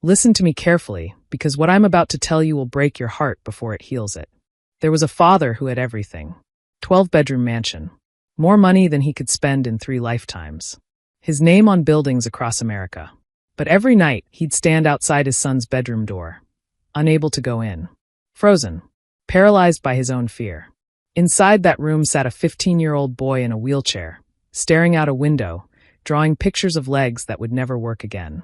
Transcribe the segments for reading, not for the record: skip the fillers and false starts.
Listen to me carefully, because what I'm about to tell you will break your heart before it heals it. There was a father who had everything. 12-bedroom mansion. More money than he could spend in 3 lifetimes. His name on buildings across America. But every night, he'd stand outside his son's bedroom door, unable to go in. Frozen. Paralyzed by his own fear. Inside that room sat a 15-year-old boy in a wheelchair, staring out a window, drawing pictures of legs that would never work again.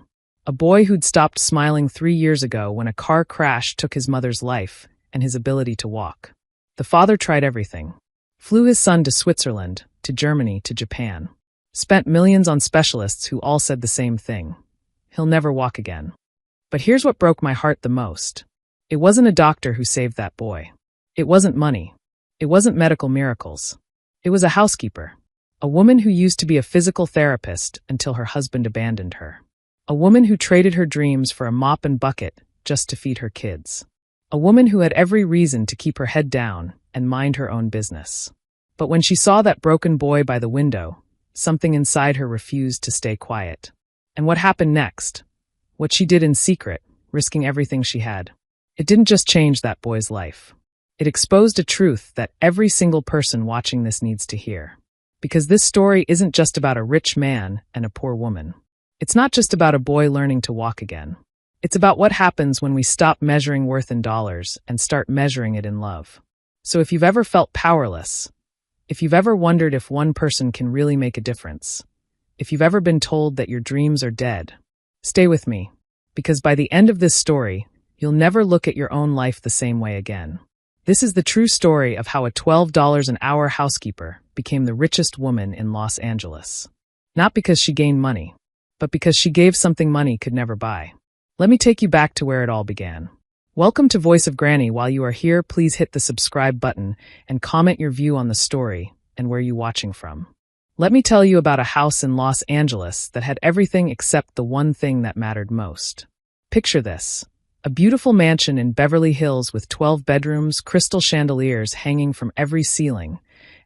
A boy who'd stopped smiling 3 years ago when a car crash took his mother's life and his ability to walk. The father tried everything. Flew his son to Switzerland, to Germany, to Japan. Spent millions on specialists who all said the same thing. He'll never walk again. But here's what broke my heart the most. It wasn't a doctor who saved that boy. It wasn't money. It wasn't medical miracles. It was a housekeeper. A woman who used to be a physical therapist until her husband abandoned her. A woman who traded her dreams for a mop and bucket just to feed her kids. A woman who had every reason to keep her head down and mind her own business. But when she saw that broken boy by the window, something inside her refused to stay quiet. And what happened next? What she did in secret, risking everything she had. It didn't just change that boy's life. It exposed a truth that every single person watching this needs to hear. Because this story isn't just about a rich man and a poor woman. It's not just about a boy learning to walk again. It's about what happens when we stop measuring worth in dollars and start measuring it in love. So if you've ever felt powerless, if you've ever wondered if one person can really make a difference, if you've ever been told that your dreams are dead, stay with me, because by the end of this story, you'll never look at your own life the same way again. This is the true story of how a $12 an hour housekeeper became the richest woman in Los Angeles. Not because she gained money, but because she gave something money could never buy. Let me take you back to where it all began. Welcome to Voice of Granny. While you are here, please hit the subscribe button and comment your view on the story and where you're watching from. Let me tell you about a house in Los Angeles that had everything except the one thing that mattered most. Picture this. A beautiful mansion in Beverly Hills with 12 bedrooms, crystal chandeliers hanging from every ceiling,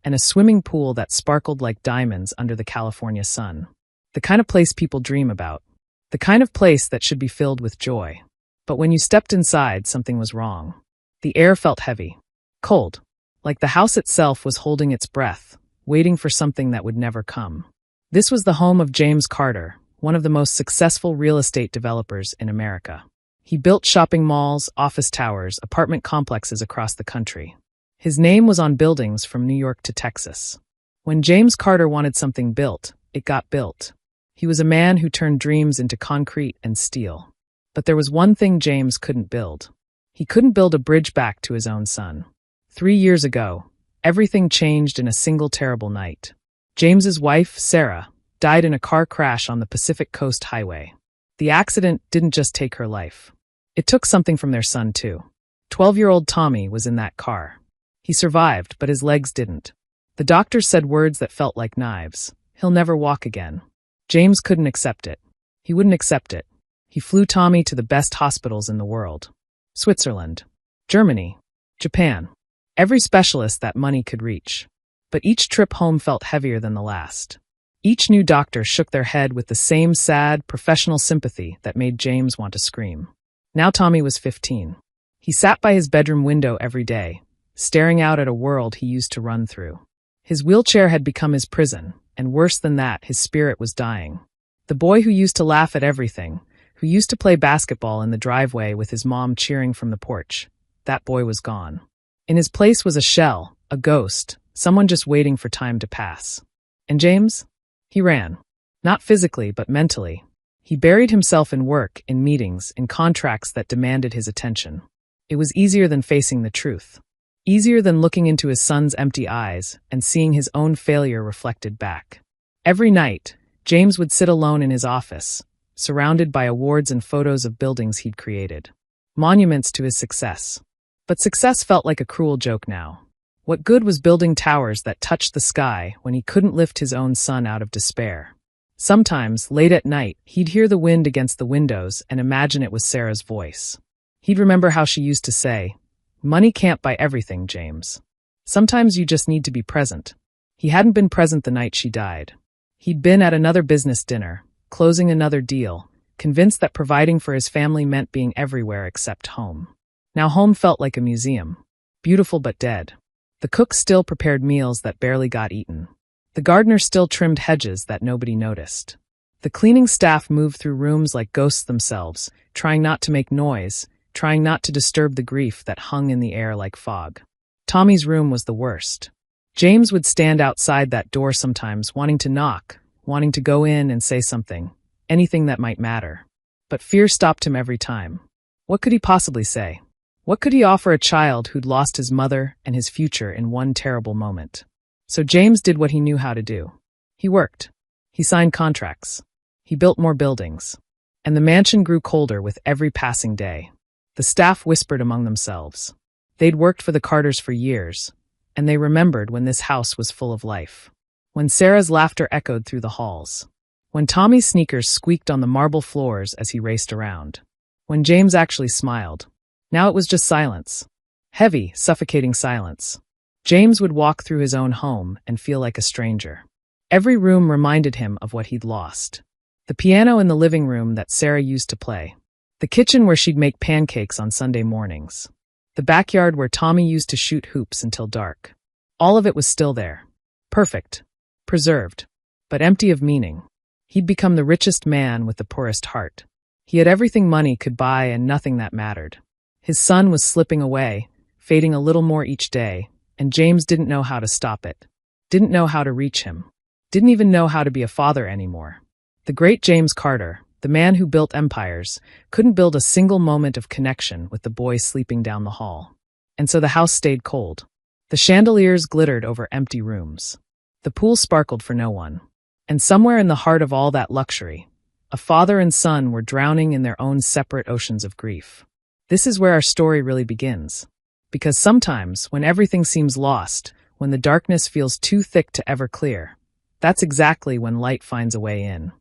and a swimming pool that sparkled like diamonds under the California sun. The kind of place people dream about. The kind of place that should be filled with joy. But when you stepped inside, something was wrong. The air felt heavy. Cold. Like the house itself was holding its breath, waiting for something that would never come. This was the home of James Carter, one of the most successful real estate developers in America. He built shopping malls, office towers, apartment complexes across the country. His name was on buildings from New York to Texas. When James Carter wanted something built, it got built. He was a man who turned dreams into concrete and steel. But there was one thing James couldn't build. He couldn't build a bridge back to his own son. 3 years ago, everything changed in a single terrible night. James's wife, Sarah, died in a car crash on the Pacific Coast Highway. The accident didn't just take her life. It took something from their son, too. 12-year-old Tommy was in that car. He survived, but his legs didn't. The doctors said words that felt like knives. He'll never walk again. James couldn't accept it. He wouldn't accept it. He flew Tommy to the best hospitals in the world. Switzerland, Germany, Japan. Every specialist that money could reach. But each trip home felt heavier than the last. Each new doctor shook their head with the same sad, professional sympathy that made James want to scream. Now Tommy was 15. He sat by his bedroom window every day, staring out at a world he used to run through. His wheelchair had become his prison, and worse than that, his spirit was dying. The boy who used to laugh at everything, who used to play basketball in the driveway with his mom cheering from the porch, that boy was gone. In his place was a shell, a ghost, someone just waiting for time to pass. And James? He ran. Not physically, but mentally. He buried himself in work, in meetings, in contracts that demanded his attention. It was easier than facing the truth. Easier than looking into his son's empty eyes and seeing his own failure reflected back. Every night, James would sit alone in his office, surrounded by awards and photos of buildings he'd created. Monuments to his success. But success felt like a cruel joke now. What good was building towers that touched the sky when he couldn't lift his own son out of despair? Sometimes, late at night, he'd hear the wind against the windows and imagine it was Sarah's voice. He'd remember how she used to say, "Money can't buy everything, James. Sometimes you just need to be present." He hadn't been present the night she died. He'd been at another business dinner, closing another deal, convinced that providing for his family meant being everywhere except home. Now home felt like a museum, beautiful but dead. The cook still prepared meals that barely got eaten. The gardener still trimmed hedges that nobody noticed. The cleaning staff moved through rooms like ghosts themselves, trying not to make noise, trying not to disturb the grief that hung in the air like fog. Tommy's room was the worst. James would stand outside that door sometimes, wanting to knock, wanting to go in and say something, anything that might matter. But fear stopped him every time. What could he possibly say? What could he offer a child who'd lost his mother and his future in one terrible moment? So James did what he knew how to do. He worked. He signed contracts. He built more buildings. And the mansion grew colder with every passing day. The staff whispered among themselves. They'd worked for the Carters for years, and they remembered when this house was full of life. When Sarah's laughter echoed through the halls. When Tommy's sneakers squeaked on the marble floors as he raced around. When James actually smiled. Now it was just silence. Heavy, suffocating silence. James would walk through his own home and feel like a stranger. Every room reminded him of what he'd lost. The piano in the living room that Sarah used to play. The kitchen where she'd make pancakes on Sunday mornings. The backyard where Tommy used to shoot hoops until dark. All of it was still there. Perfect. Preserved. But empty of meaning. He'd become the richest man with the poorest heart. He had everything money could buy and nothing that mattered. His sun was slipping away, fading a little more each day, and James didn't know how to stop it. Didn't know how to reach him. Didn't even know how to be a father anymore. The great James Carter, the man who built empires, couldn't build a single moment of connection with the boy sleeping down the hall. And so the house stayed cold. The chandeliers glittered over empty rooms. The pool sparkled for no one. And somewhere in the heart of all that luxury, a father and son were drowning in their own separate oceans of grief. This is where our story really begins. Because sometimes, when everything seems lost, when the darkness feels too thick to ever clear, that's exactly when light finds a way in.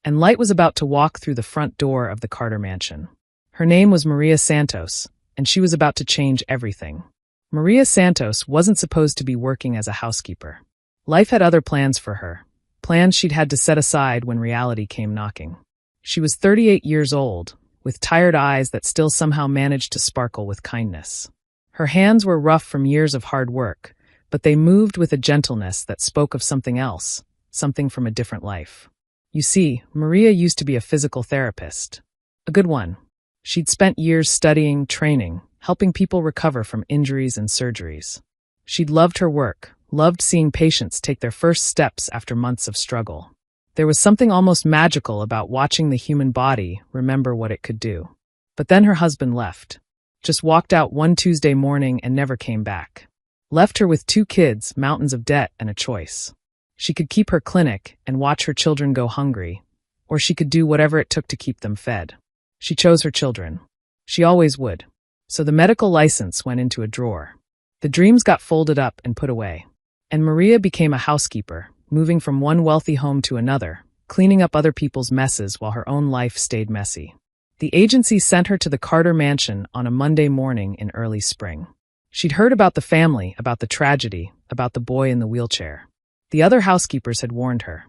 And Light was about to walk through the front door of the Carter mansion. Her name was Maria Santos, and she was about to change everything. Maria Santos wasn't supposed to be working as a housekeeper. Life had other plans for her, plans she'd had to set aside when reality came knocking. She was 38 years old, with tired eyes that still somehow managed to sparkle with kindness. Her hands were rough from years of hard work, but they moved with a gentleness that spoke of something else, something from a different life. You see, Maria used to be a physical therapist. A good one. She'd spent years studying, training, helping people recover from injuries and surgeries. She'd loved her work, loved seeing patients take their first steps after months of struggle. There was something almost magical about watching the human body remember what it could do. But then her husband left. Just walked out one Tuesday morning and never came back. Left her with 2 kids, mountains of debt, and a choice. She could keep her clinic and watch her children go hungry, or she could do whatever it took to keep them fed. She chose her children. She always would. So the medical license went into a drawer. The dreams got folded up and put away. And Maria became a housekeeper, moving from one wealthy home to another, cleaning up other people's messes while her own life stayed messy. The agency sent her to the Carter mansion on a Monday morning in early spring. She'd heard about the family, about the tragedy, about the boy in the wheelchair. The other housekeepers had warned her.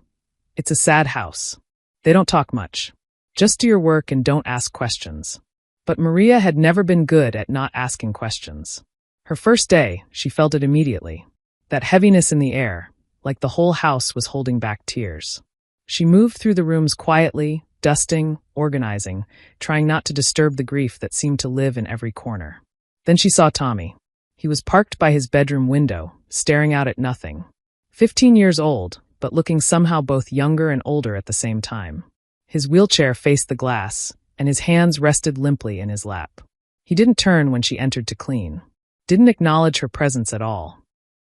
It's a sad house. They don't talk much. Just do your work and don't ask questions. But Maria had never been good at not asking questions. Her first day, she felt it immediately. That heaviness in the air, like the whole house was holding back tears. She moved through the rooms quietly, dusting, organizing, trying not to disturb the grief that seemed to live in every corner. Then she saw Tommy. He was parked by his bedroom window, staring out at nothing. 15 years old, but looking somehow both younger and older at the same time. His wheelchair faced the glass, and his hands rested limply in his lap. He didn't turn when she entered to clean. Didn't acknowledge her presence at all.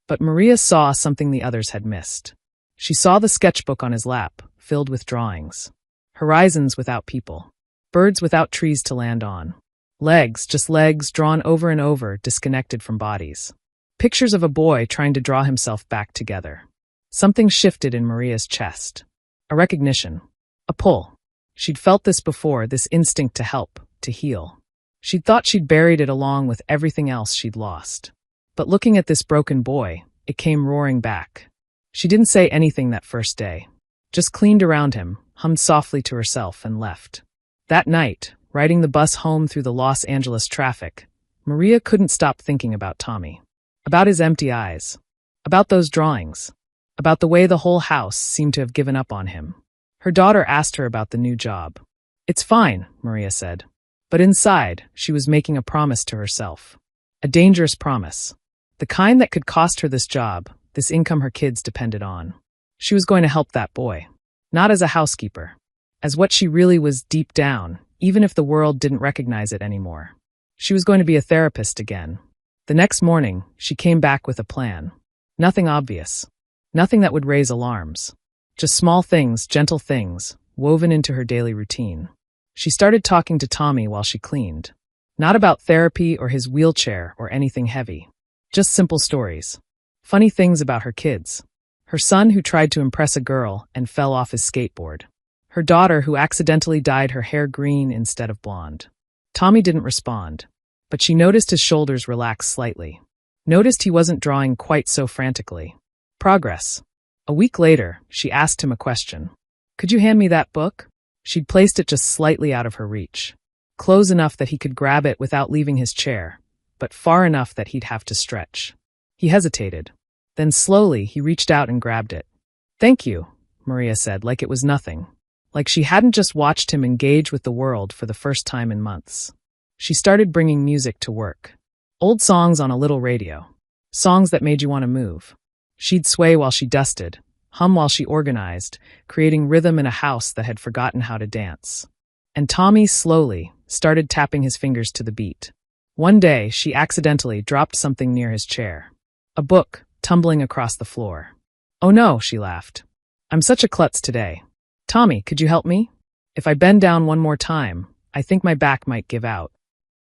But Maria saw something the others had missed. She saw the sketchbook on his lap, filled with drawings. Horizons without people. Birds without trees to land on. Legs, just legs, drawn over and over, disconnected from bodies. Pictures of a boy trying to draw himself back together. Something shifted in Maria's chest. A recognition. A pull. She'd felt this before, this instinct to help, to heal. She'd thought she'd buried it along with everything else she'd lost. But looking at this broken boy, it came roaring back. She didn't say anything that first day. Just cleaned around him, hummed softly to herself, and left. That night, riding the bus home through the Los Angeles traffic, Maria couldn't stop thinking about Tommy. About his empty eyes. About those drawings. About the way the whole house seemed to have given up on him. Her daughter asked her about the new job. "It's fine," Maria said. But inside, she was making a promise to herself. A dangerous promise. The kind that could cost her this job, this income her kids depended on. She was going to help that boy. Not as a housekeeper. As what she really was deep down, even if the world didn't recognize it anymore. She was going to be a therapist again. The next morning, she came back with a plan. Nothing obvious. Nothing that would raise alarms. Just small things, gentle things, woven into her daily routine. She started talking to Tommy while she cleaned. Not about therapy or his wheelchair or anything heavy. Just simple stories. Funny things about her kids. Her son who tried to impress a girl and fell off his skateboard. Her daughter who accidentally dyed her hair green instead of blonde. Tommy didn't respond, but she noticed his shoulders relax slightly. Noticed he wasn't drawing quite so frantically. Progress. A week later, she asked him a question. "Could you hand me that book?" She'd placed it just slightly out of her reach. Close enough that he could grab it without leaving his chair, but far enough that he'd have to stretch. He hesitated. Then slowly, he reached out and grabbed it. "Thank you," Maria said, like it was nothing. Like she hadn't just watched him engage with the world for the first time in months. She started bringing music to work. Old songs on a little radio. Songs that made you want to move. She'd sway while she dusted, hum while she organized, creating rhythm in a house that had forgotten how to dance. And Tommy slowly started tapping his fingers to the beat. One day, she accidentally dropped something near his chair. A book, tumbling across the floor. "Oh no," she laughed. "I'm such a klutz today. Tommy, could you help me? If I bend down one more time, I think my back might give out."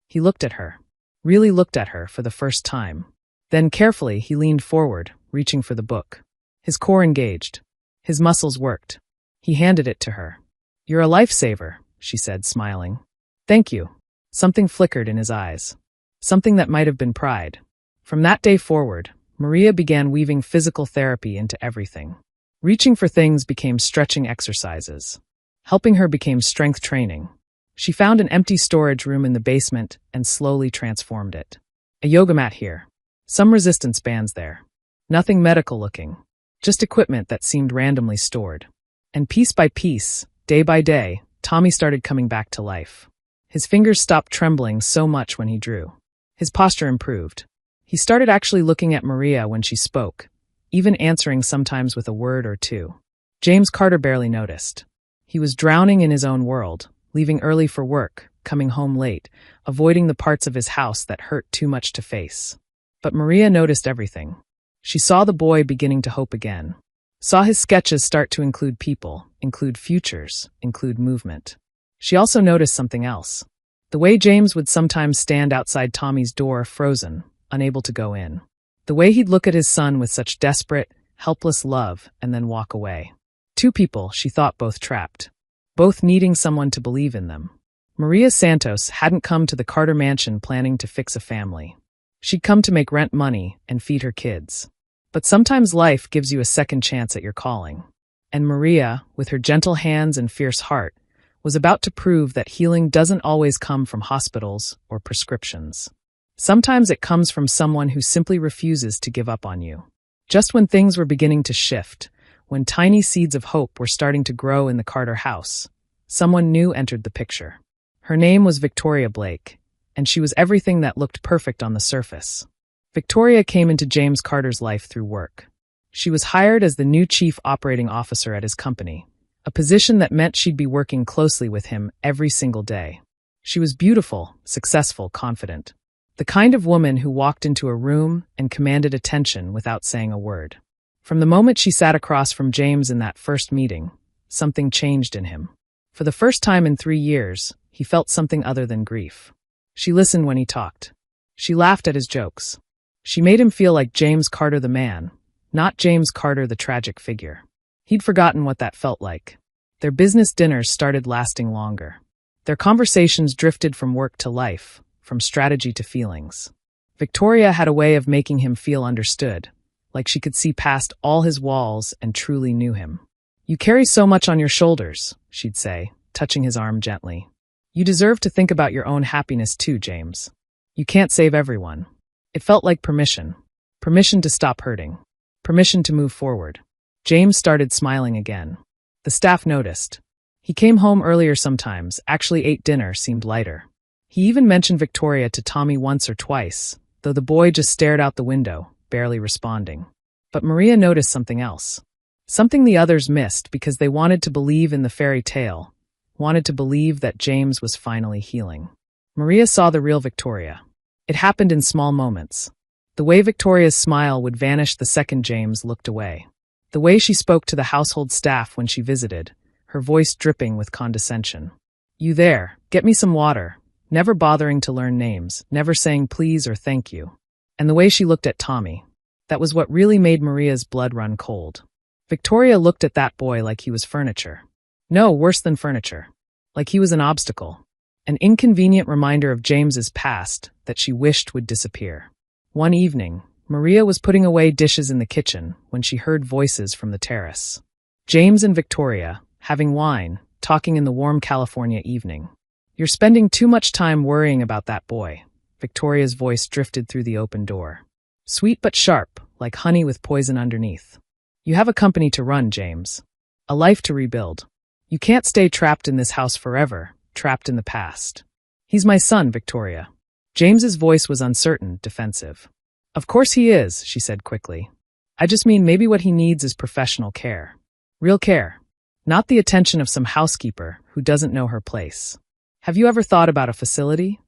He looked at her. Really looked at her for the first time. Then carefully, he leaned forward, reaching for the book. His core engaged. His muscles worked. He handed it to her. "You're a lifesaver," she said, smiling. "Thank you." Something flickered in his eyes. Something that might have been pride. From that day forward, Maria began weaving physical therapy into everything. Reaching for things became stretching exercises. Helping her became strength training. She found an empty storage room in the basement and slowly transformed it. A yoga mat here. Some resistance bands there. Nothing medical looking. Just equipment that seemed randomly stored. And piece by piece, day by day, Tommy started coming back to life. His fingers stopped trembling so much when he drew. His posture improved. He started actually looking at Maria when she spoke, even answering sometimes with a word or two. James Carter barely noticed. He was drowning in his own world, leaving early for work, coming home late, avoiding the parts of his house that hurt too much to face. But Maria noticed everything. She saw the boy beginning to hope again. Saw his sketches start to include people, include futures, include movement. She also noticed something else. The way James would sometimes stand outside Tommy's door frozen, unable to go in. The way he'd look at his son with such desperate, helpless love and then walk away. Two people, she thought, both trapped. Both needing someone to believe in them. Maria Santos hadn't come to the Carter mansion planning to fix a family. She'd come to make rent money and feed her kids. But sometimes life gives you a second chance at your calling. And Maria, with her gentle hands and fierce heart, was about to prove that healing doesn't always come from hospitals or prescriptions. Sometimes it comes from someone who simply refuses to give up on you. Just when things were beginning to shift, when tiny seeds of hope were starting to grow in the Carter house, someone new entered the picture. Her name was Victoria Blake, and she was everything that looked perfect on the surface. Victoria came into James Carter's life through work. She was hired as the new chief operating officer at his company, a position that meant she'd be working closely with him every single day. She was beautiful, successful, confident. The kind of woman who walked into a room and commanded attention without saying a word. From the moment she sat across from James in that first meeting, something changed in him. For the first time in 3 years, he felt something other than grief. She listened when he talked. She laughed at his jokes. She made him feel like James Carter the man, not James Carter the tragic figure. He'd forgotten what that felt like. Their business dinners started lasting longer. Their conversations drifted from work to life, from strategy to feelings. Victoria had a way of making him feel understood, like she could see past all his walls and truly knew him. "You carry so much on your shoulders," she'd say, touching his arm gently. You deserve to think about your own happiness too, James. You can't save everyone. It felt like permission. Permission to stop hurting. Permission to move forward. James started smiling again. The staff noticed. He came home earlier sometimes, actually ate dinner, seemed lighter. He even mentioned Victoria to Tommy once or twice, though the boy just stared out the window, barely responding. But Maria noticed something else. Something the others missed because they wanted to believe in the fairy tale, wanted to believe that James was finally healing. Maria saw the real Victoria. It happened in small moments. The way Victoria's smile would vanish the second James looked away. The way she spoke to the household staff when she visited, her voice dripping with condescension. You there, get me some water. Never bothering to learn names, never saying please or thank you. And the way she looked at Tommy. That was what really made Maria's blood run cold. Victoria looked at that boy like he was furniture. No, worse than furniture. Like he was an obstacle. An inconvenient reminder of James's past that she wished would disappear. One evening, Maria was putting away dishes in the kitchen when she heard voices from the terrace. James and Victoria, having wine, talking in the warm California evening. You're spending too much time worrying about that boy. Victoria's voice drifted through the open door. Sweet but sharp, like honey with poison underneath. You have a company to run, James. A life to rebuild. You can't stay trapped in this house forever, trapped in the past. He's my son, Victoria. James's voice was uncertain, defensive. Of course he is, she said quickly. I just mean maybe what he needs is professional care. Real care. Not the attention of some housekeeper who doesn't know her place. Have you ever thought about a facility?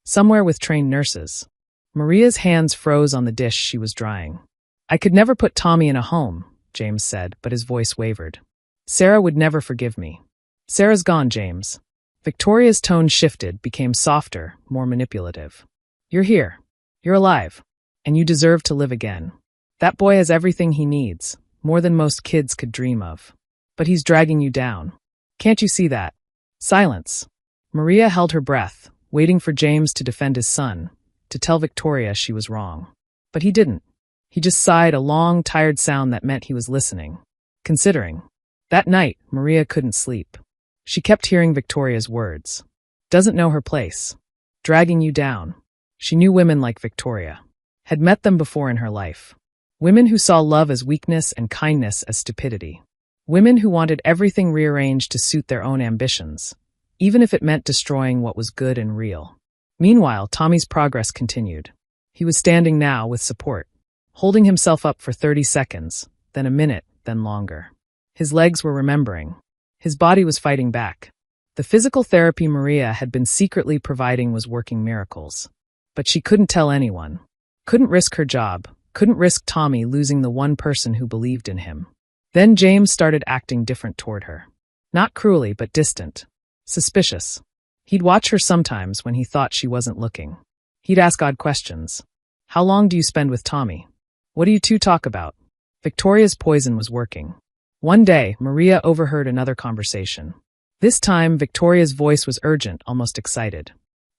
Somewhere with trained nurses. Maria's hands froze on the dish she was drying. I could never put Tommy in a home, James said, but his voice wavered. Sarah would never forgive me. Sarah's gone, James. Victoria's tone shifted, became softer, more manipulative. You're here. You're alive. And you deserve to live again. That boy has everything he needs, more than most kids could dream of. But he's dragging you down. Can't you see that? Silence. Maria held her breath, waiting for James to defend his son, to tell Victoria she was wrong. But he didn't. He just sighed, a long, tired sound that meant he was listening, considering. That night, Maria couldn't sleep. She kept hearing Victoria's words. Doesn't know her place. Dragging you down. She knew women like Victoria. Had met them before in her life. Women who saw love as weakness and kindness as stupidity. Women who wanted everything rearranged to suit their own ambitions, even if it meant destroying what was good and real. Meanwhile, Tommy's progress continued. He was standing now with support, holding himself up for 30 seconds, then a minute, then longer. His legs were remembering. His body was fighting back. The physical therapy Maria had been secretly providing was working miracles. But she couldn't tell anyone. Couldn't risk her job. Couldn't risk Tommy losing the one person who believed in him. Then James started acting different toward her. Not cruelly, but distant. Suspicious. He'd watch her sometimes when he thought she wasn't looking. He'd ask odd questions. How long do you spend with Tommy? What do you two talk about? Victoria's poison was working. One day, Maria overheard another conversation. This time, Victoria's voice was urgent, almost excited.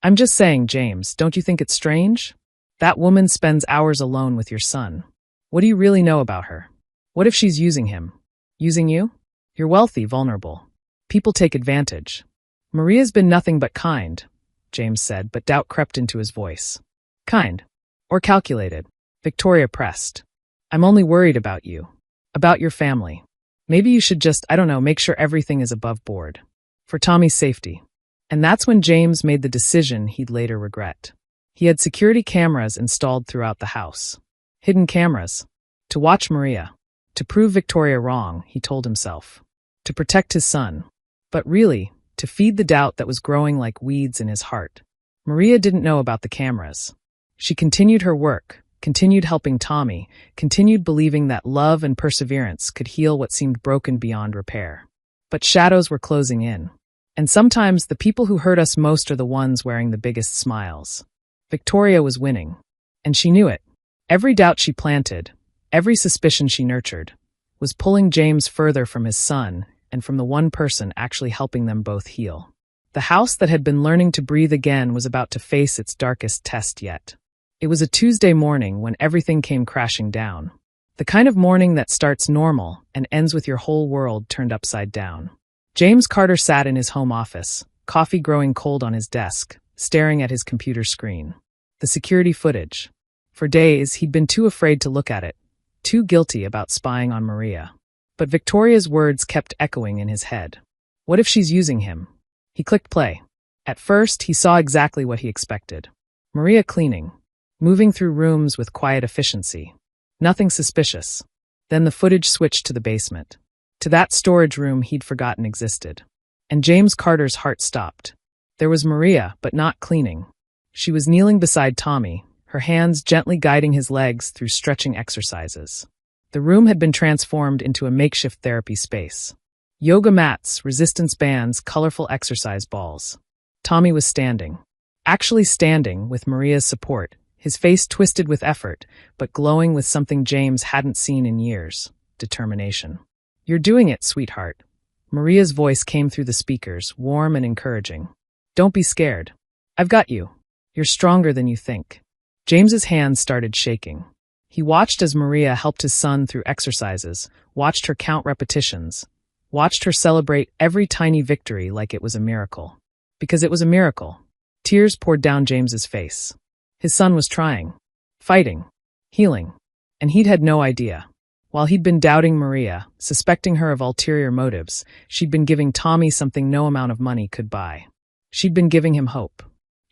I'm just saying, James, don't you think it's strange? That woman spends hours alone with your son. What do you really know about her? What if she's using him? Using you? You're wealthy, vulnerable. People take advantage. Maria's been nothing but kind, James said, but doubt crept into his voice. Kind. Or calculated. Victoria pressed. I'm only worried about you. About your family. Maybe you should just, make sure everything is above board. For Tommy's safety. And that's when James made the decision he'd later regret. He had security cameras installed throughout the house. Hidden cameras. To watch Maria. To prove Victoria wrong, he told himself. To protect his son. But really, to feed the doubt that was growing like weeds in his heart. Maria didn't know about the cameras. She continued her work, continued helping Tommy, continued believing that love and perseverance could heal what seemed broken beyond repair. But shadows were closing in. And sometimes the people who hurt us most are the ones wearing the biggest smiles. Victoria was winning. And she knew it. Every doubt she planted, every suspicion she nurtured, was pulling James further from his son and from the one person actually helping them both heal. The house that had been learning to breathe again was about to face its darkest test yet. It was a Tuesday morning when everything came crashing down. The kind of morning that starts normal and ends with your whole world turned upside down. James Carter sat in his home office, coffee growing cold on his desk, staring at his computer screen. The security footage. For days, he'd been too afraid to look at it, too guilty about spying on Maria. But Victoria's words kept echoing in his head. What if she's using him? He clicked play. At first, he saw exactly what he expected. Maria cleaning, moving through rooms with quiet efficiency. Nothing suspicious. Then the footage switched to the basement. To that storage room he'd forgotten existed. And James Carter's heart stopped. There was Maria, but not cleaning. She was kneeling beside Tommy, her hands gently guiding his legs through stretching exercises. The room had been transformed into a makeshift therapy space. Yoga mats, resistance bands, colorful exercise balls. Tommy was standing. Actually standing, with Maria's support, his face twisted with effort, but glowing with something James hadn't seen in years: determination. "You're doing it, sweetheart." Maria's voice came through the speakers, warm and encouraging. "Don't be scared. I've got you. You're stronger than you think." James's hands started shaking. He watched as Maria helped his son through exercises, watched her count repetitions, watched her celebrate every tiny victory like it was a miracle. Because it was a miracle. Tears poured down James's face. His son was trying, fighting, healing, and he'd had no idea. While he'd been doubting Maria, suspecting her of ulterior motives, she'd been giving Tommy something no amount of money could buy. She'd been giving him hope.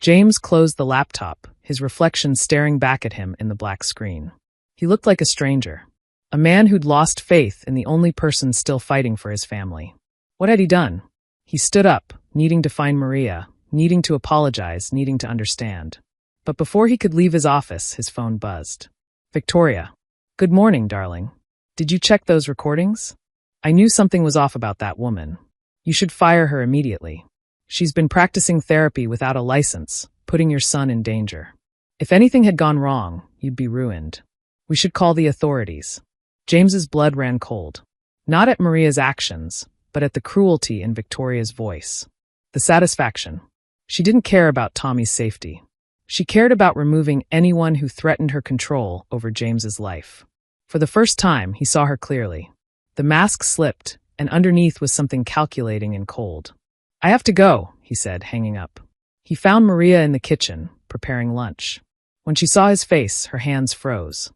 James closed the laptop, his reflection staring back at him in the black screen. He looked like a stranger, a man who'd lost faith in the only person still fighting for his family. What had he done? He stood up, needing to find Maria, needing to apologize, needing to understand. But before he could leave his office, his phone buzzed. "Victoria. Good morning, darling. Did you check those recordings? I knew something was off about that woman. You should fire her immediately. She's been practicing therapy without a license, putting your son in danger. If anything had gone wrong, you'd be ruined. We should call the authorities." James's blood ran cold. Not at Maria's actions, but at the cruelty in Victoria's voice. The satisfaction. She didn't care about Tommy's safety. She cared about removing anyone who threatened her control over James's life. For the first time, he saw her clearly. The mask slipped, and underneath was something calculating and cold. "I have to go," he said, hanging up. He found Maria in the kitchen, preparing lunch. When she saw his face, her hands froze.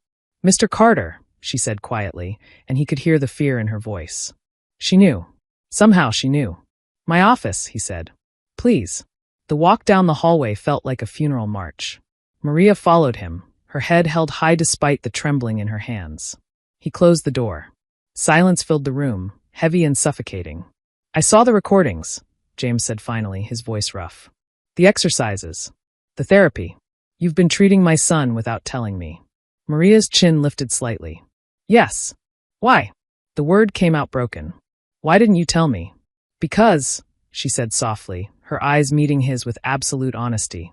"Mr. Carter," she said quietly, and he could hear the fear in her voice. She knew. Somehow she knew. "My office," he said. "Please." The walk down the hallway felt like a funeral march. Maria followed him, her head held high despite the trembling in her hands. He closed the door. Silence filled the room, heavy and suffocating. "I saw the recordings," James said finally, his voice rough. "The exercises. The therapy. You've been treating my son without telling me." Maria's chin lifted slightly. "Yes. Why?" The word came out broken. "Why didn't you tell me?" "Because," she said softly, her eyes meeting his with absolute honesty.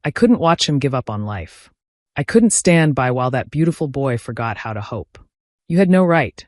"I couldn't watch him give up on life. I couldn't stand by while that beautiful boy forgot how to hope. You had no right."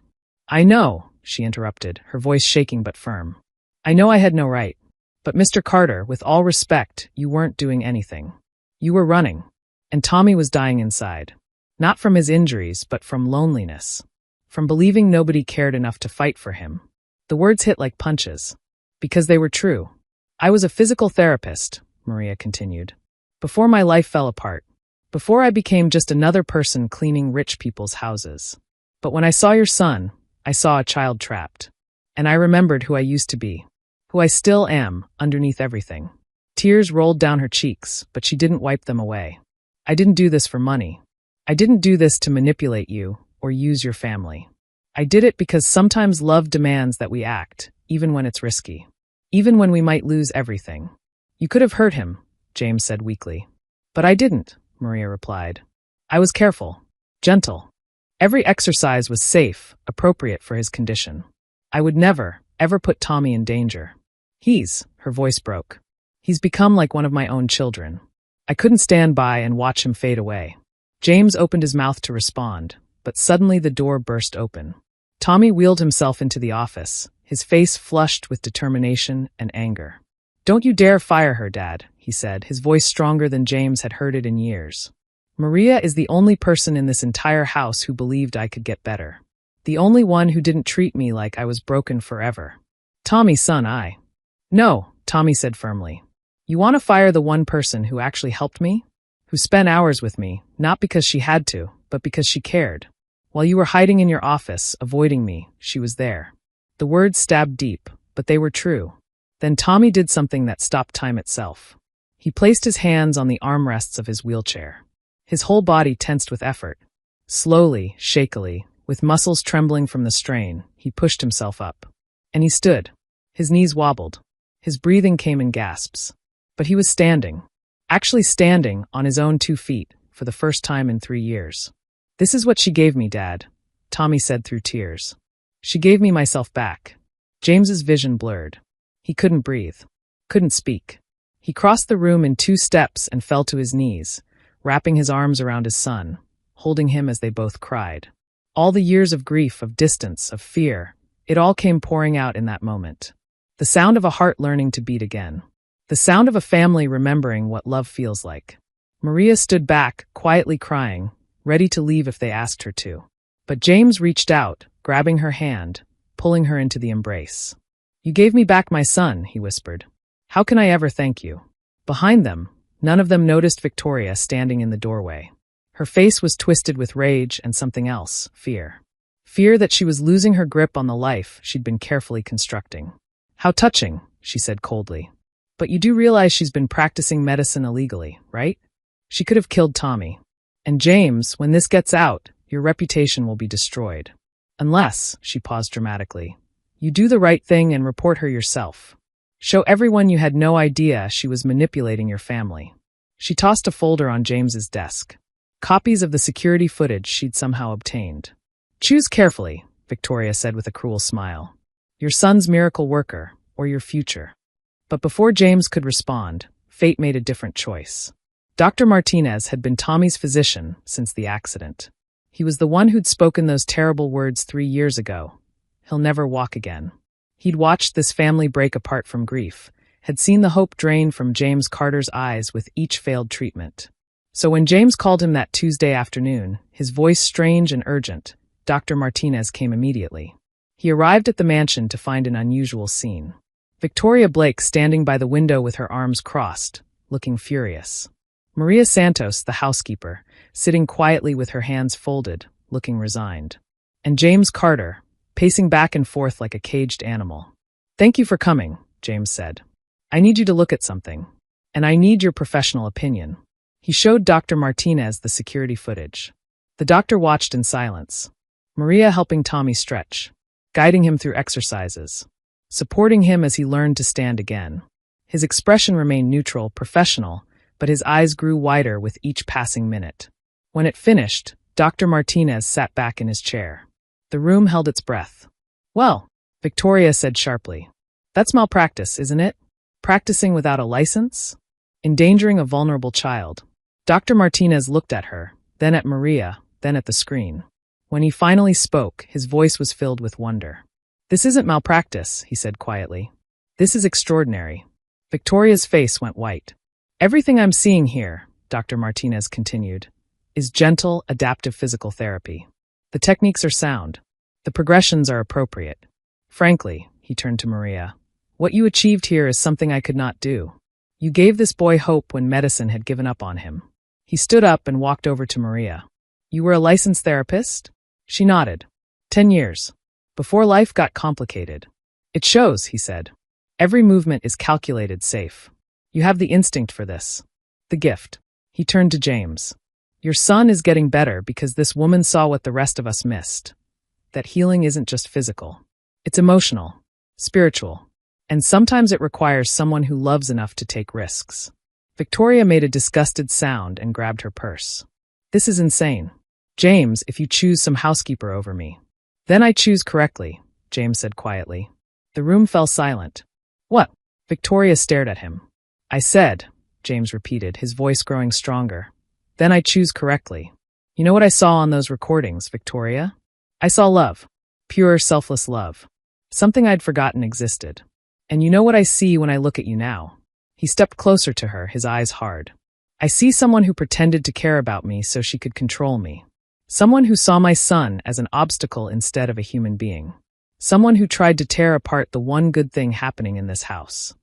"I know," she interrupted, her voice shaking but firm. "I know I had no right. But Mr. Carter, with all respect, you weren't doing anything. You were running. And Tommy was dying inside. Not from his injuries, but from loneliness. From believing nobody cared enough to fight for him." The words hit like punches. Because they were true. "I was a physical therapist," Maria continued. "Before my life fell apart. Before I became just another person cleaning rich people's houses. But when I saw your son, I saw a child trapped. And I remembered who I used to be. Who I still am, underneath everything." Tears rolled down her cheeks, but she didn't wipe them away. "I didn't do this for money. I didn't do this to manipulate you or use your family. I did it because sometimes love demands that we act, even when it's risky. Even when we might lose everything." "You could have hurt him," James said weakly. "But I didn't," Maria replied. "I was careful, gentle. Every exercise was safe, appropriate for his condition. I would never, ever put Tommy in danger. Her voice broke. "He's become like one of my own children. I couldn't stand by and watch him fade away." James opened his mouth to respond, but suddenly the door burst open. Tommy wheeled himself into the office, his face flushed with determination and anger. "Don't you dare fire her, Dad," he said, his voice stronger than James had heard it in years. "Maria is the only person in this entire house who believed I could get better. The only one who didn't treat me like I was broken forever. Tommy's son, I." "No," Tommy said firmly. You want to fire the one person who actually helped me? Who spent hours with me, not because she had to, but because she cared. While you were hiding in your office, avoiding me, she was there. The words stabbed deep, but they were true. Then Tommy did something that stopped time itself. He placed his hands on the armrests of his wheelchair. His whole body tensed with effort. Slowly, shakily, with muscles trembling from the strain, he pushed himself up. And he stood. His knees wobbled. His breathing came in gasps. But he was standing. Actually standing on his own 2 feet, for the first time in 3 years. This is what she gave me, Dad, Tommy said through tears. She gave me myself back. James's vision blurred. He couldn't breathe. Couldn't speak. He crossed the room in 2 steps and fell to his knees, wrapping his arms around his son, holding him as they both cried. All the years of grief, of distance, of fear, it all came pouring out in that moment. The sound of a heart learning to beat again. The sound of a family remembering what love feels like. Maria stood back, quietly crying, ready to leave if they asked her to. But James reached out, grabbing her hand, pulling her into the embrace. You gave me back my son, he whispered. How can I ever thank you? Behind them, none of them noticed Victoria standing in the doorway. Her face was twisted with rage and something else, fear. Fear that she was losing her grip on the life she'd been carefully constructing. How touching, she said coldly. But you do realize she's been practicing medicine illegally, right? She could have killed Tommy. And James, when this gets out, your reputation will be destroyed. Unless, she paused dramatically, you do the right thing and report her yourself. Show everyone you had no idea she was manipulating your family. She tossed a folder on James's desk. Copies of the security footage she'd somehow obtained. Choose carefully, Victoria said with a cruel smile. Your son's miracle worker, or your future. But before James could respond, fate made a different choice. Dr. Martinez had been Tommy's physician since the accident. He was the one who'd spoken those terrible words 3 years ago. He'll never walk again. He'd watched this family break apart from grief, had seen the hope drain from James Carter's eyes with each failed treatment. So when James called him that Tuesday afternoon, his voice strange and urgent, Dr. Martinez came immediately. He arrived at the mansion to find an unusual scene. Victoria Blake standing by the window with her arms crossed, looking furious. Maria Santos, the housekeeper, sitting quietly with her hands folded, looking resigned. And James Carter, pacing back and forth like a caged animal. Thank you for coming, James said. I need you to look at something. And I need your professional opinion. He showed Dr. Martinez the security footage. The doctor watched in silence. Maria helping Tommy stretch, guiding him through exercises, supporting him as he learned to stand again. His expression remained neutral, professional, but his eyes grew wider with each passing minute. When it finished, Dr. Martinez sat back in his chair. The room held its breath. Well, Victoria said sharply. That's malpractice, isn't it? Practicing without a license? Endangering a vulnerable child. Dr. Martinez looked at her, then at Maria, then at the screen. When he finally spoke, his voice was filled with wonder. This isn't malpractice, he said quietly. This is extraordinary. Victoria's face went white. Everything I'm seeing here, Dr. Martinez continued, is gentle, adaptive physical therapy. The techniques are sound. The progressions are appropriate. Frankly, he turned to Maria, what you achieved here is something I could not do. You gave this boy hope when medicine had given up on him. He stood up and walked over to Maria. You were a licensed therapist? She nodded. 10 years. Before life got complicated. It shows, he said. Every movement is calculated safe. You have the instinct for this. The gift. He turned to James. Your son is getting better because this woman saw what the rest of us missed. That healing isn't just physical. It's emotional, spiritual, and sometimes it requires someone who loves enough to take risks. Victoria made a disgusted sound and grabbed her purse. This is insane. James, if you choose some housekeeper over me. Then I choose correctly, James said quietly. The room fell silent. What? Victoria stared at him. I said, James repeated, his voice growing stronger. Then I choose correctly. You know what I saw on those recordings, Victoria? I saw love. Pure, selfless love. Something I'd forgotten existed. And you know what I see when I look at you now? He stepped closer to her, his eyes hard. I see someone who pretended to care about me so she could control me. Someone who saw my son as an obstacle instead of a human being. Someone who tried to tear apart the one good thing happening in this house.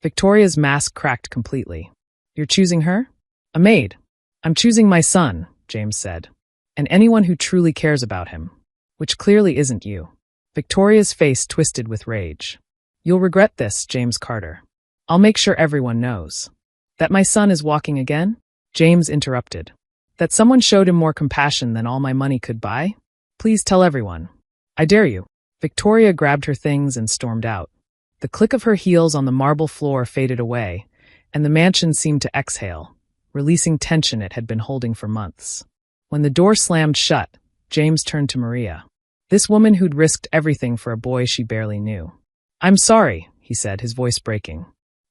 Victoria's mask cracked completely. You're choosing her? A maid. I'm choosing my son, James said. And anyone who truly cares about him. Which clearly isn't you. Victoria's face twisted with rage. You'll regret this, James Carter. I'll make sure everyone knows. That my son is walking again? James interrupted. That someone showed him more compassion than all my money could buy? Please tell everyone. I dare you. Victoria grabbed her things and stormed out. The click of her heels on the marble floor faded away, and the mansion seemed to exhale, releasing tension it had been holding for months. When the door slammed shut, James turned to Maria. This woman who'd risked everything for a boy she barely knew. I'm sorry, he said, his voice breaking.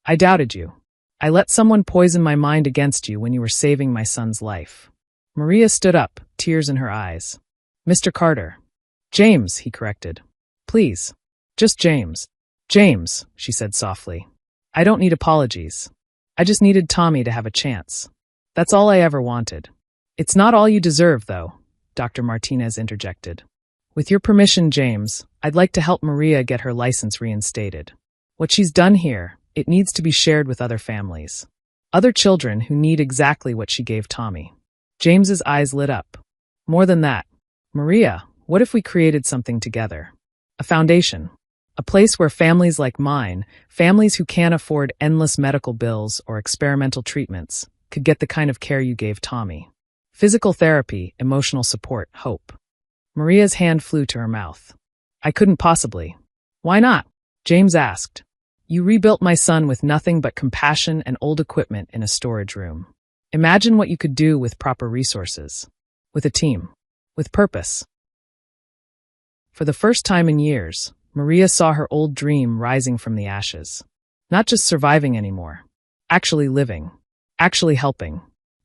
I doubted you. I let someone poison my mind against you when you were saving my son's life. Maria stood up, tears in her eyes. Mr. Carter. James, he corrected. Please. Just James. James, she said softly. I don't need apologies. I just needed Tommy to have a chance. That's all I ever wanted. It's not all you deserve, though, Dr. Martinez interjected. With your permission, James, I'd like to help Maria get her license reinstated. What she's done here, it needs to be shared with other families. Other children who need exactly what she gave Tommy. James's eyes lit up. More than that. Maria, what if we created something together? A foundation. A place where families like mine, families who can't afford endless medical bills or experimental treatments, could get the kind of care you gave Tommy. Physical therapy, emotional support, hope. Maria's hand flew to her mouth. I couldn't possibly. Why not? James asked. You rebuilt my son with nothing but compassion and old equipment in a storage room. Imagine what you could do with proper resources. With a team. With purpose. For the first time in years, Maria saw her old dream rising from the ashes. Not just surviving anymore. Actually living. Actually helping.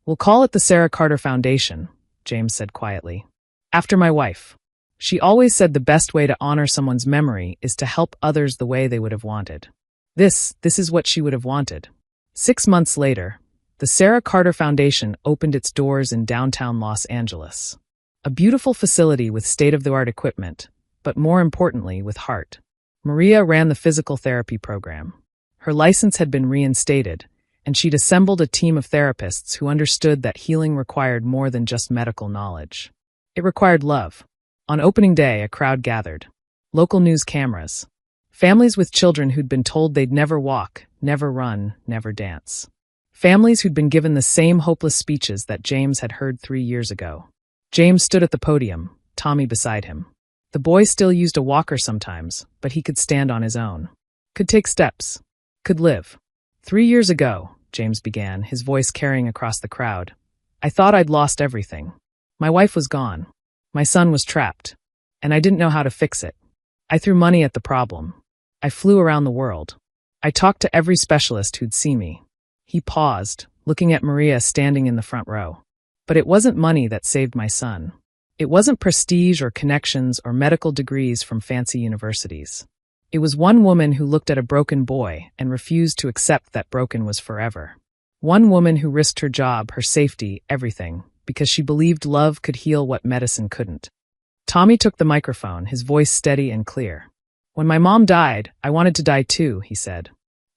We'll call it the Sarah Carter Foundation, James said quietly. After my wife. She always said the best way to honor someone's memory is to help others the way they would have wanted. This is what she would have wanted. 6 months later, the Sarah Carter Foundation opened its doors in downtown Los Angeles. A beautiful facility with state-of-the-art equipment, but more importantly, with heart. Maria ran the physical therapy program. Her license had been reinstated, and she'd assembled a team of therapists who understood that healing required more than just medical knowledge. It required love. On opening day, a crowd gathered. Local news cameras. Families with children who'd been told they'd never walk, never run, never dance. Families who'd been given the same hopeless speeches that James had heard 3 years ago. James stood at the podium, Tommy beside him. The boy still used a walker sometimes, but he could stand on his own. Could take steps. Could live. 3 years ago, James began, his voice carrying across the crowd. I thought I'd lost everything. My wife was gone. My son was trapped. And I didn't know how to fix it. I threw money at the problem. I flew around the world. I talked to every specialist who'd see me. He paused, looking at Maria standing in the front row. But it wasn't money that saved my son. It wasn't prestige or connections or medical degrees from fancy universities. It was one woman who looked at a broken boy and refused to accept that broken was forever. One woman who risked her job, her safety, everything, because she believed love could heal what medicine couldn't. Tommy took the microphone, his voice steady and clear. When my mom died, I wanted to die too, he said.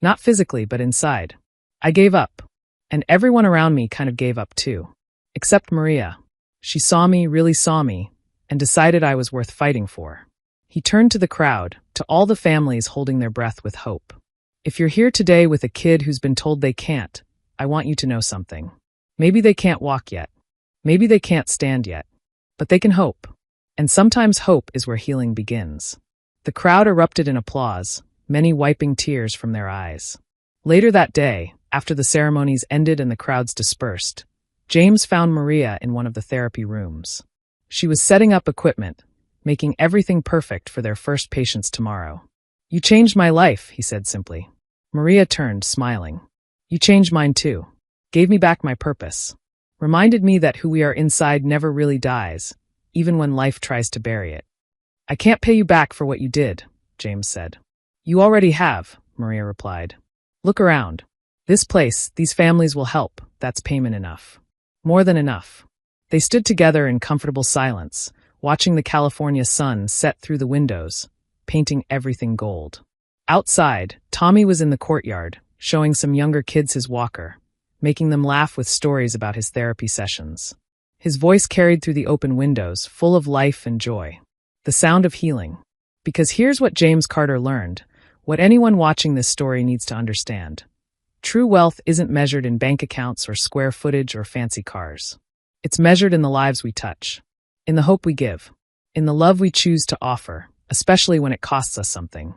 Not physically, but inside. I gave up. And everyone around me kind of gave up too. Except Maria. She saw me, really saw me, and decided I was worth fighting for. He turned to the crowd, to all the families holding their breath with hope. If you're here today with a kid who's been told they can't, I want you to know something. Maybe they can't walk yet. Maybe they can't stand yet. But they can hope. And sometimes hope is where healing begins. The crowd erupted in applause, many wiping tears from their eyes. Later that day, after the ceremonies ended and the crowds dispersed, James found Maria in one of the therapy rooms. She was setting up equipment, making everything perfect for their first patients tomorrow. You changed my life, he said simply. Maria turned, smiling. You changed mine too. Gave me back my purpose. Reminded me that who we are inside never really dies, even when life tries to bury it. I can't pay you back for what you did, James said. You already have, Maria replied. Look around. This place, these families will help. That's payment enough. More than enough. They stood together in comfortable silence, watching the California sun set through the windows, painting everything gold. Outside, Tommy was in the courtyard, showing some younger kids his walker, making them laugh with stories about his therapy sessions. His voice carried through the open windows, full of life and joy. The sound of healing. Because here's what James Carter learned, what anyone watching this story needs to understand. True wealth isn't measured in bank accounts or square footage or fancy cars. It's measured in the lives we touch, in the hope we give, in the love we choose to offer, especially when it costs us something.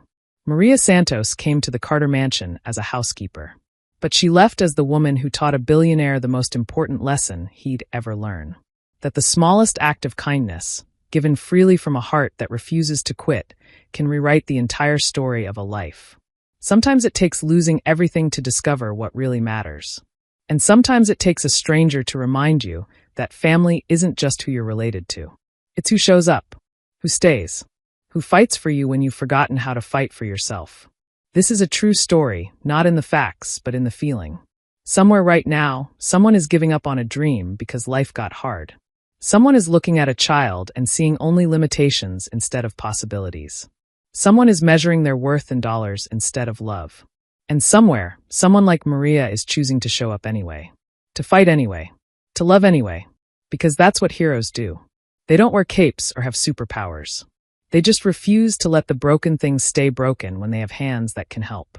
Maria Santos came to the Carter mansion as a housekeeper, but she left as the woman who taught a billionaire the most important lesson he'd ever learn. That the smallest act of kindness, given freely from a heart that refuses to quit, can rewrite the entire story of a life. Sometimes it takes losing everything to discover what really matters. And sometimes it takes a stranger to remind you that family isn't just who you're related to. It's who shows up, who stays, who fights for you when you've forgotten how to fight for yourself. This is a true story, not in the facts, but in the feeling. Somewhere right now, someone is giving up on a dream because life got hard. Someone is looking at a child and seeing only limitations instead of possibilities. Someone is measuring their worth in dollars instead of love. And somewhere, someone like Maria is choosing to show up anyway. To fight anyway. To love anyway. Because that's what heroes do. They don't wear capes or have superpowers. They just refuse to let the broken things stay broken when they have hands that can help.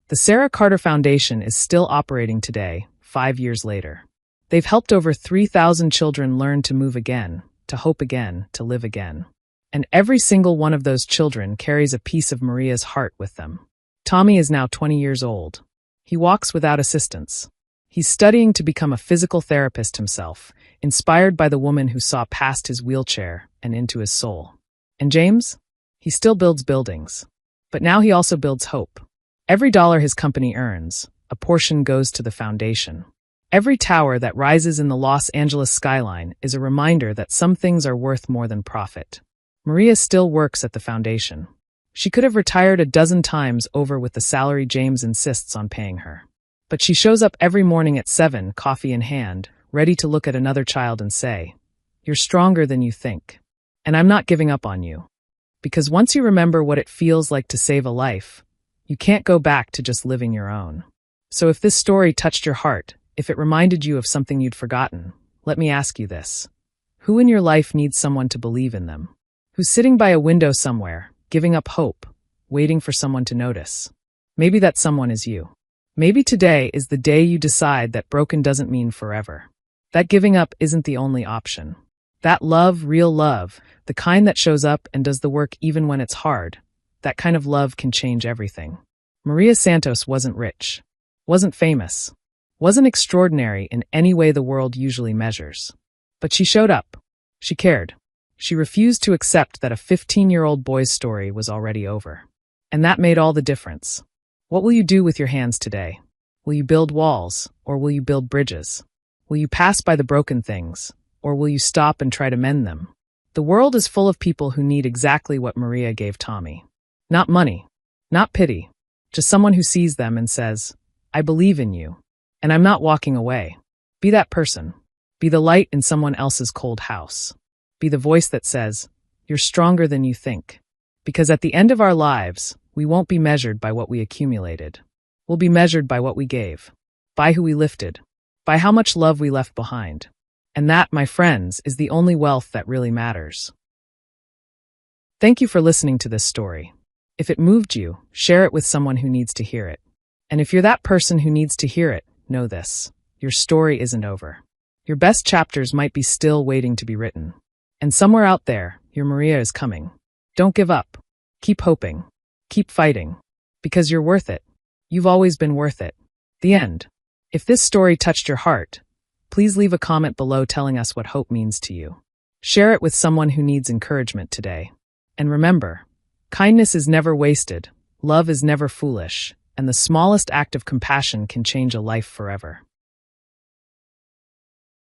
The Sarah Carter Foundation is still operating today, 5 years later. They've helped over 3,000 children learn to move again, to hope again, to live again. And every single one of those children carries a piece of Maria's heart with them. Tommy is now 20 years old. He walks without assistance. He's studying to become a physical therapist himself, inspired by the woman who saw past his wheelchair and into his soul. And James? He still builds buildings. But now he also builds hope. Every dollar his company earns, a portion goes to the foundation. Every tower that rises in the Los Angeles skyline is a reminder that some things are worth more than profit. Maria still works at the foundation. She could have retired a dozen times over with the salary James insists on paying her. But she shows up every morning at 7, coffee in hand, ready to look at another child and say, "You're stronger than you think. And I'm not giving up on you." Because once you remember what it feels like to save a life, you can't go back to just living your own. So if this story touched your heart, if it reminded you of something you'd forgotten, let me ask you this. Who in your life needs someone to believe in them? Who's sitting by a window somewhere, giving up hope, waiting for someone to notice? Maybe that someone is you. Maybe today is the day you decide that broken doesn't mean forever. That giving up isn't the only option. That love, real love, the kind that shows up and does the work even when it's hard, that kind of love can change everything. Maria Santos wasn't rich, wasn't famous, wasn't extraordinary in any way the world usually measures. But she showed up. She cared. She refused to accept that a 15-year-old boy's story was already over. And that made all the difference. What will you do with your hands today? Will you build walls, or will you build bridges? Will you pass by the broken things, or will you stop and try to mend them? The world is full of people who need exactly what Maria gave Tommy. Not money, not pity, just someone who sees them and says, "I believe in you, and I'm not walking away." Be that person. Be the light in someone else's cold house. Be the voice that says, "You're stronger than you think." Because at the end of our lives, we won't be measured by what we accumulated. We'll be measured by what we gave, by who we lifted, by how much love we left behind. And that, my friends, is the only wealth that really matters. Thank you for listening to this story. If it moved you, share it with someone who needs to hear it. And if you're that person who needs to hear it, know this. Your story isn't over. Your best chapters might be still waiting to be written. And somewhere out there, your Maria is coming. Don't give up. Keep hoping. Keep fighting. Because you're worth it. You've always been worth it. The end. If this story touched your heart, please leave a comment below telling us what hope means to you. Share it with someone who needs encouragement today. And remember, kindness is never wasted, love is never foolish, and the smallest act of compassion can change a life forever.